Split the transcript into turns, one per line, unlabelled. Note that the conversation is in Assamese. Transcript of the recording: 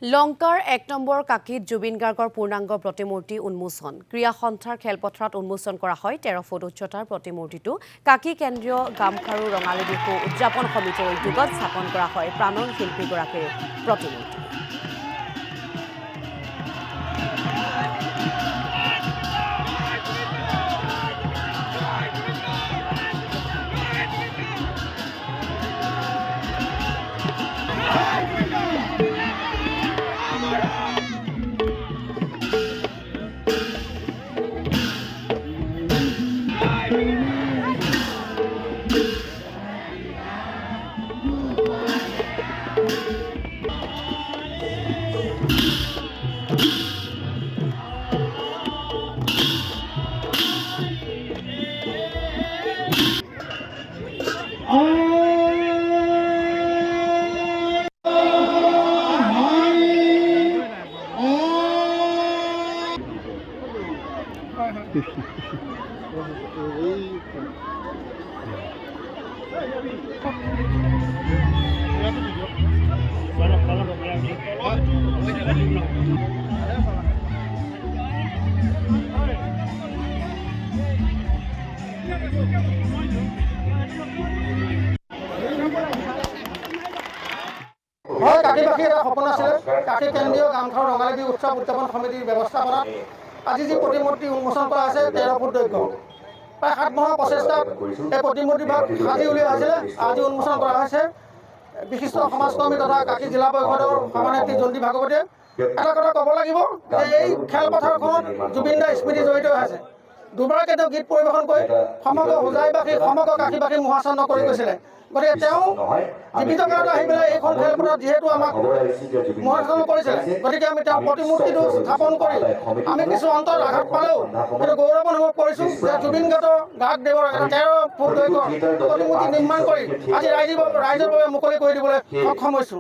লংকাৰ ১ নম্বৰ কাকীত জুবিন গাৰ্গৰ পূৰ্ণাংগ প্ৰতিমূৰ্তি উন্মোচন ক্ৰীড়া সন্থাৰ খেলপথাৰত উন্মোচন কৰা হয় ১৩ ফুট উচ্চতাৰ প্ৰতিমূৰ্তিটো কাকী কেন্দ্ৰীয় গামখাৰু ৰঙালী বিহু উদযাপন সমিতিৰ উদ্যোগত স্থাপন কৰা হয় প্ৰাণৰ শিল্পীগৰাকীৰ প্ৰতিমূৰ্তি।
কাকীবাসী এটা সপোন আছিল কাকী কেন্দ্ৰীয় গামখাৰু ৰঙালী বিহু উৎসৱ উদযাপন সমিতিৰ ব্যৱস্থাপনাত আজি যি প্ৰতিমূৰ্তি উন্মোচন কৰা আছে ১৩ ফুট দৈৰ্ঘ্য প্ৰায় ৭ মাহৰ প্ৰচেষ্টাত এই প্ৰতিমূৰ্তিভাগ সাজি উলিওৱা হৈছিলে আজি উন্মোচন কৰা হৈছে। বিশিষ্ট সমাজকৰ্মী তথা কাকী জিলা পৰিষদৰ সভানেত্ৰী জয়ন্তী ভাগৱতীয়ে এটা কথা ক'ব লাগিব যে এই খেলপথাৰখনত জুবিন দাৰ স্মৃতি জড়িত হৈ আছে। দুবাৰকৈ তেওঁ গীত পৰিৱেশন কৰি সমগ্ৰ হোজাইবাসী সমগ্ৰ কাকীবাসী মোহাচন্ন কৰি গৈছিলে। গতিকে তেওঁ জীৱিত কালত আহি পেলাই এইখন খেলপথাৰত যিহেতু আমাক মোহাচন্ন কৰিছিলে, গতিকে আমি তেওঁৰ প্ৰতিমূৰ্তিটো স্থাপন কৰি আমি কিছু অন্তৰত আঘাত পালেও কিন্তু গৌৰৱ অনুভৱ কৰিছোঁ যে জুবিন গাৰ্গদেৱৰ এটা ১৩ ফুট দৈৰ্ঘ্যৰ প্ৰতিমূৰ্তি নিৰ্মাণ কৰি আজি ৰাইজৰ বাবে মুকলি কৰি দিবলৈ সক্ষম হৈছোঁ।